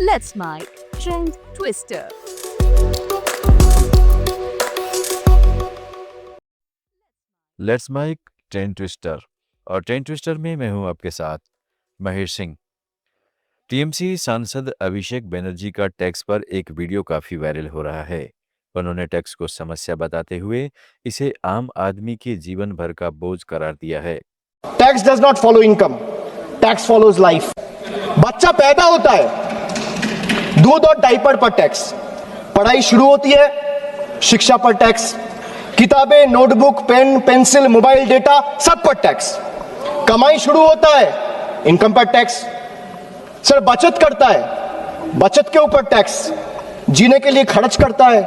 Let's My Trend Twister. Let's mic trend twister और trend twister में मैं हूं आपके साथ महेश सिंह। टीएमसी सांसद अभिषेक बनर्जी का टैक्स पर एक वीडियो काफी वायरल हो रहा है। उन्होंने टैक्स को समस्या बताते हुए इसे आम आदमी के जीवन भर का बोझ करार दिया है। Tax does not follow income, tax follows life. बच्चा पैदा होता है, दूध और डायपर पर टैक्स, पढ़ाई शुरू होती है, शिक्षा पर टैक्स, किताबें, notebook, pen, pencil, mobile data सब पर टैक्स। कमाई शुरू होता है, इनकम पर टैक्स। सर बचत करता है, बचत के ऊपर टैक्स। जीने के लिए खर्च करता है,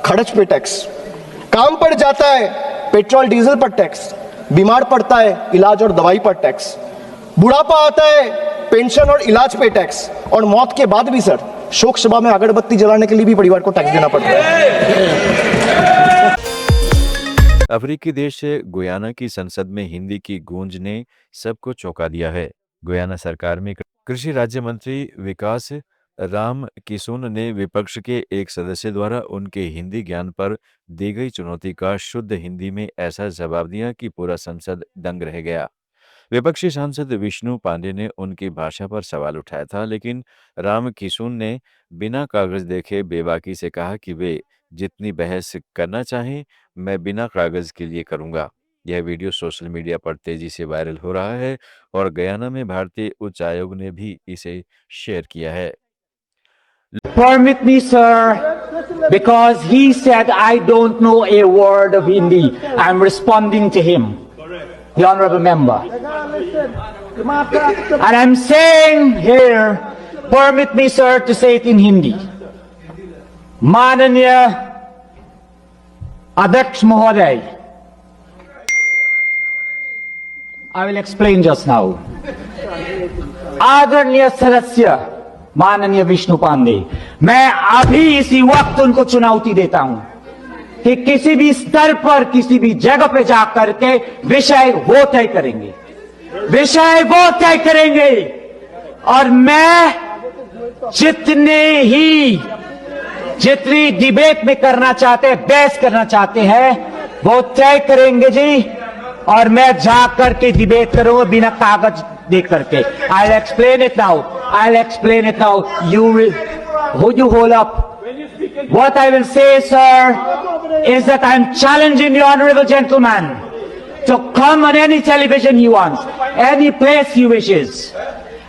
खर्च पे टैक्स। काम पर जाता है, पेट्रोल डीजल पर टैक्स। बीमार पड़ता है, इलाज और दवाई पर टैक्स। बुढ़ापा आता है, पेंशन और इलाज पे टैक्स। और मौत के बाद भी सर शोक सभा में अगरबत्ती जलाने के लिए भी परिवार को टैक्स देना पड़ता है। अफ्रीकी देश गुयाना की संसद में हिंदी की गूंज ने सबको चौंका दिया है। गुयाना सरकार में कृषि राज्य मंत्री विकास राम किसुन ने विपक्ष के एक सदस्य द्वारा उनके हिंदी ज्ञान पर दी गई चुनौती का शुद्ध हिंदी में ऐसा जवाब दिया कि पूरा संसद दंग रह गया। विपक्षी सांसद विष्णु पांडे ने उनकी भाषा पर सवाल उठाया था, लेकिन राम किशुन ने बिना कागज देखे बेबाकी से कहा कि वे जितनी बहस करना चाहें मैं बिना कागज के लिए करूंगा। यह वीडियो सोशल मीडिया पर तेजी से वायरल हो रहा है और गयाना में भारतीय उच्च आयोग ने भी इसे शेयर किया है। Permit me, sir, because he said I don't know a word of Hindi. I'm responding to him, the honorable member. And I'm saying here, permit me, sir, to say it in Hindi. माननीय अध्यक्ष महोदय, I will explain just now. आदरणीय सदस्य माननीय विष्णु पांडे, मैं अभी इसी वक्त उनको चुनौती देता हूं कि किसी भी स्तर पर किसी भी जगह पे जाकर के विषय वो तय करेंगे, विषय वो तय करेंगे। और मैं जितनी डिबेट में करना चाहते हैं, बहस करना चाहते हैं, वो तय करेंगे जी। और मैं जाकर के डिबेट करूंगा बिना कागज देख करके। I'll explain it now. I'll explain it now. Would you hold up? What I will say, sir, is that I'm challenging the honorable gentleman to come on any television he wants, any place he wishes,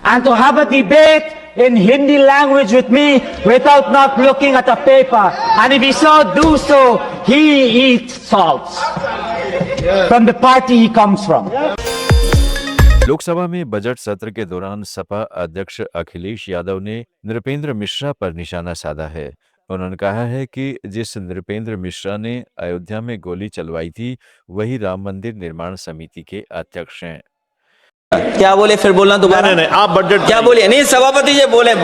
and to have a debate in Hindi language with me without not looking at a paper. And if he do so, he eats salts from the party he comes from. Lok Sabha में budget सत्र के दौरान सपा अध्यक्ष अखिलेश यादव ने नृपेंद्र मिश्रा पर निशाना साधा है। उन्होंने कहा है कि जिस नृपेंद्र मिश्रा ने अयोध्या में गोली चलवाई थी वही राम मंदिर निर्माण समिति के अध्यक्ष हैं। क्या बोले, फिर बोलना दोबारा? नहीं, आप बजट क्या बोले? नहीं, सभापति जी बोलिए।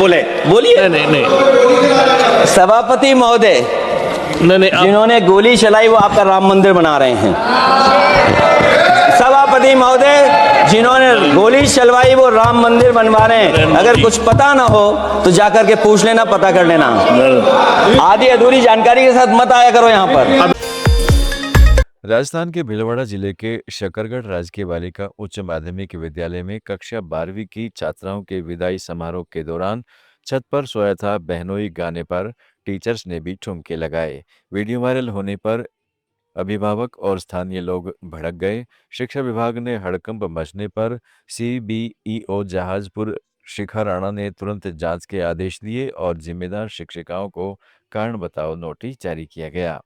नहीं सभापति महोदय, नहीं जिन्होंने गोली चलाई वो आपका राम मंदिर बना रहे हैं। सभापति महोदय, जिन्होंने गोली चलवाई वो राम मंदिर बनवा रहे हैं। अगर कुछ पता ना हो तो जाकर के पूछ लेना, पता कर लेना। आधी अधूरी जानकारी के साथ मत आया करो यहाँ पर। राजस्थान के भीलवाड़ा जिले के शकरगढ़ राजकीय बालिका उच्च माध्यमिक विद्यालय में कक्षा 12वीं की छात्राओं के विदाई समारोह के दौरान छत पर सोया था बहनोई गाने पर टीचर्स ने भी ठुमके लगाए। वीडियो वायरल होने पर अभिभावक और स्थानीय लोग भड़क गए। शिक्षा विभाग ने हड़कंप मचने पर CBEO जहाजपुर शिखा राणा ने तुरंत जांच के आदेश दिए और जिम्मेदार शिक्षिकाओं को कारण बताओ नोटिस जारी किया गया।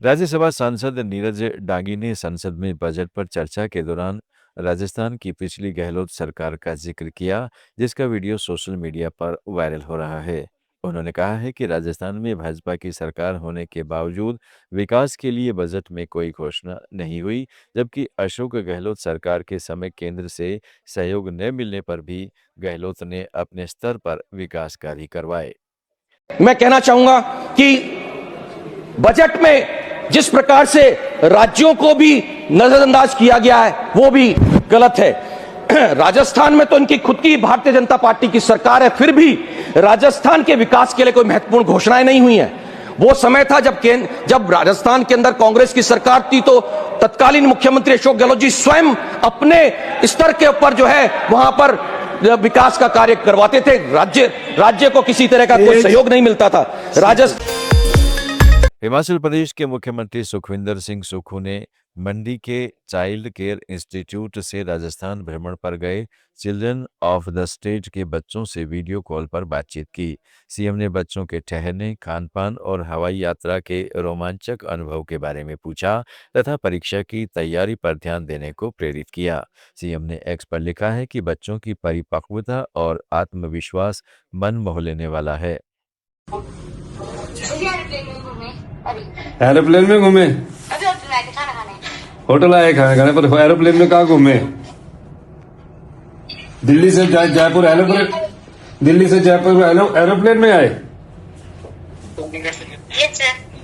राज्यसभा सांसद नीरज डांगी ने संसद में बजट पर चर्चा के दौरान राजस्थान की पिछली गहलोत सरकार का जिक्र किया, जिसका वीडियो सोशल मीडिया पर वायरल हो रहा है। उन्होंने कहा है कि राजस्थान में भाजपा की सरकार होने के बावजूद विकास के लिए बजट में कोई घोषणा नहीं हुई, जबकि अशोक गहलोत सरकार के समय केंद्र से सहयोग न मिलने पर भी गहलोत ने अपने स्तर पर विकास कार्य करवाए। मैं कहना चाहूंगा कि बजट में जिस प्रकार से राज्यों को भी नजरअंदाज किया गया है वो भी गलत है। राजस्थान में तो इनकी खुद की भारतीय जनता पार्टी की सरकार है, फिर भी राजस्थान के विकास के लिए कोई महत्वपूर्ण घोषणाएं नहीं हुई हैं। वो समय था जब राजस्थान के अंदर कांग्रेस की सरकार थी, तो तत्कालीन मुख्यमंत्री अशोक गहलोत जी स्वयं अपने स्तर के ऊपर जो है वहां पर विकास का कार्य करवाते थे। राज्य को किसी तरह का कोई सहयोग नहीं मिलता था। हिमाचल प्रदेश के मुख्यमंत्री सुखविंदर सिंह सुक्खू ने मंडी के चाइल्ड केयर इंस्टीट्यूट से राजस्थान भ्रमण पर गए चिल्ड्रन ऑफ द स्टेट के बच्चों से वीडियो कॉल पर बातचीत की। सीएम ने बच्चों के ठहरने, खानपान और हवाई यात्रा के रोमांचक अनुभव के बारे में पूछा तथा परीक्षा की तैयारी पर ध्यान देने को प्रेरित किया। सीएम ने एक्स पर लिखा है कि बच्चों की परिपक्वता और आत्मविश्वास मन मोह लेने वाला है। एरोप्लेन में घूमे, होटल आए खाना खाने पर। एरोप्लेन में कहाँ घूमे? दिल्ली से जयपुर एरोप्लेन, दिल्ली से जयपुर एरोप्लेन में आए?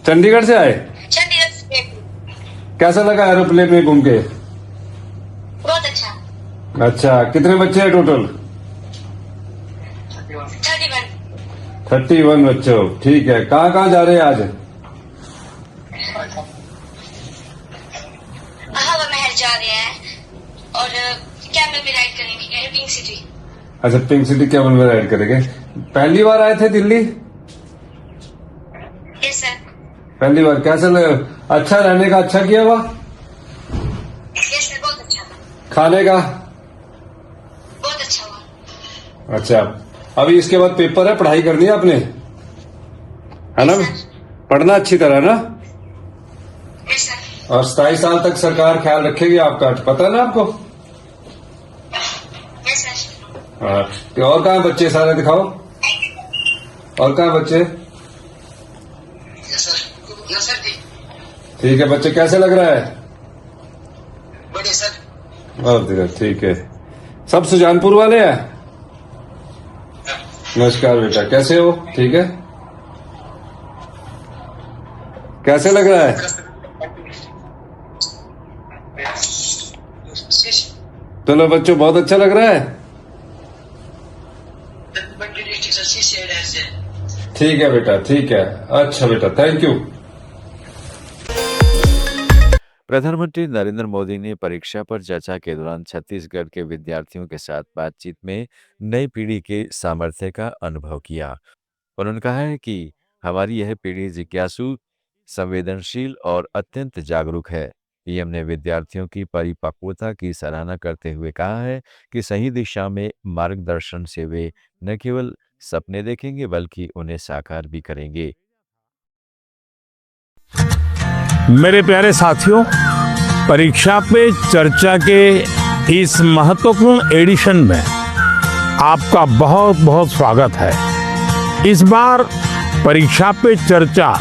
चंडीगढ़ से आए? कैसा लगा एरोप्लेन में घूम के? बहुत अच्छा। अच्छा, कितने बच्चे हैं टोटल? 31 बच्चों। ठीक है, कहाँ कहाँ जा रहे हैं आज? हवा महल जा रहे हैं और कैमल में राइड करेंगे, पिंक सिटी। अच्छा, पिंक सिटी कैमल में राइड करेंगे। पहली बार आए थे दिल्ली? Yes sir. पहली बार। कैसा लगा? अच्छा, रहने का अच्छा किया हुआ? यस सर, बहुत अच्छा। खाने का? बहुत अच्छा हुआ। अच्छा, अभी इसके बाद पेपर है, पढ़ाई करनी है आपने, है ना? पढ़ना अच्छी तरह ना? Yes sir. और 27 साल तक सरकार ख्याल रखेगी आपका, पता है ना आपको? Yes sir. हाँ, तो और कहाँ बच्चे सारे दिखाओ, और कहाँ बच्चे? यस सर जी। ठीक है बच्चे, कैसे लग रहा है? बढ़िया सर। और ठीक है, सब सुजानपुर वाले हैं? नमस्कार बेटा, कैसे हो? ठीक है, कैसे लग रहा है? चलो बच्चों, बहुत अच्छा लग रहा है। ठीक है बेटा, ठीक है। अच्छा बेटा, थैंक यू। प्रधानमंत्री नरेंद्र मोदी ने परीक्षा पर चर्चा के दौरान छत्तीसगढ़ के विद्यार्थियों के साथ बातचीत में नई पीढ़ी के सामर्थ्य का अनुभव किया। उन्होंने कहा है कि हमारी यह पीढ़ी जिज्ञासु, संवेदनशील और अत्यंत जागरूक है। पीएम ने विद्यार्थियों की परिपक्वता की सराहना करते हुए कहा है कि सही दिशा में मार्गदर्शन से वे न केवल सपने देखेंगे बल्कि उन्हें साकार भी करेंगे। मेरे प्यारे साथियों, परीक्षा पे चर्चा के इस महत्वपूर्ण एडिशन में आपका बहुत बहुत स्वागत है। इस बार परीक्षा पे चर्चा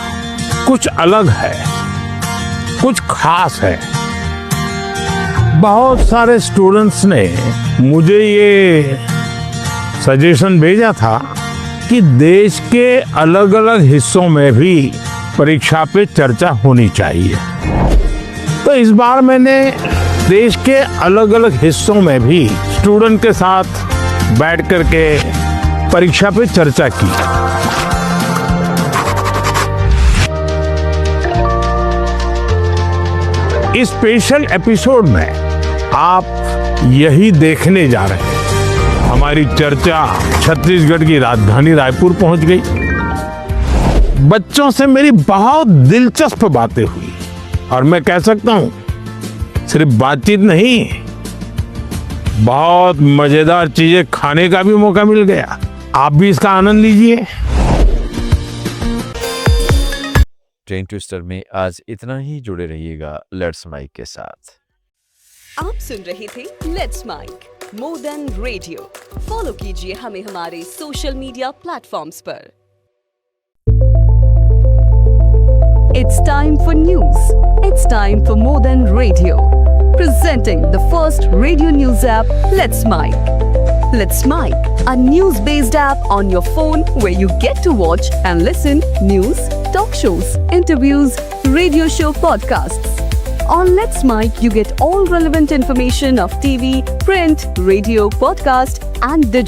कुछ अलग है, कुछ खास है। बहुत सारे स्टूडेंट्स ने मुझे ये सजेशन भेजा था कि देश के अलग अलग हिस्सों में भी परीक्षा पे चर्चा होनी चाहिए। तो इस बार मैंने देश के अलग अलग हिस्सों में भी स्टूडेंट के साथ बैठ करके परीक्षा पे चर्चा की। इस स्पेशल एपिसोड में आप यही देखने जा रहे हैं। हमारी चर्चा छत्तीसगढ़ की राजधानी रायपुर पहुंच गई। बच्चों से मेरी बहुत दिलचस्प बातें हुई और मैं कह सकता हूं सिर्फ बातचीत नहीं, बहुत मजेदार चीजें खाने का भी मौका मिल गया। आप भी इसका आनंद लीजिए। ट्रेन ट्विस्टर में आज इतना ही। जुड़े रहिएगा लेट्स माइक के साथ। आप सुन रहे थे let's mic more than radio. Follow कीजिए हमें हमारे सोशल मीडिया प्लेटफॉर्म्स पर। It's time for news. It's time for More Than Radio. Presenting the first radio news app, Let's Mic. Let's Mic, a news-based app on your phone where you get to watch and listen news, talk shows, interviews, radio show podcasts, On Let's Mic, you get all relevant information of TV, print, radio, podcast, and digital.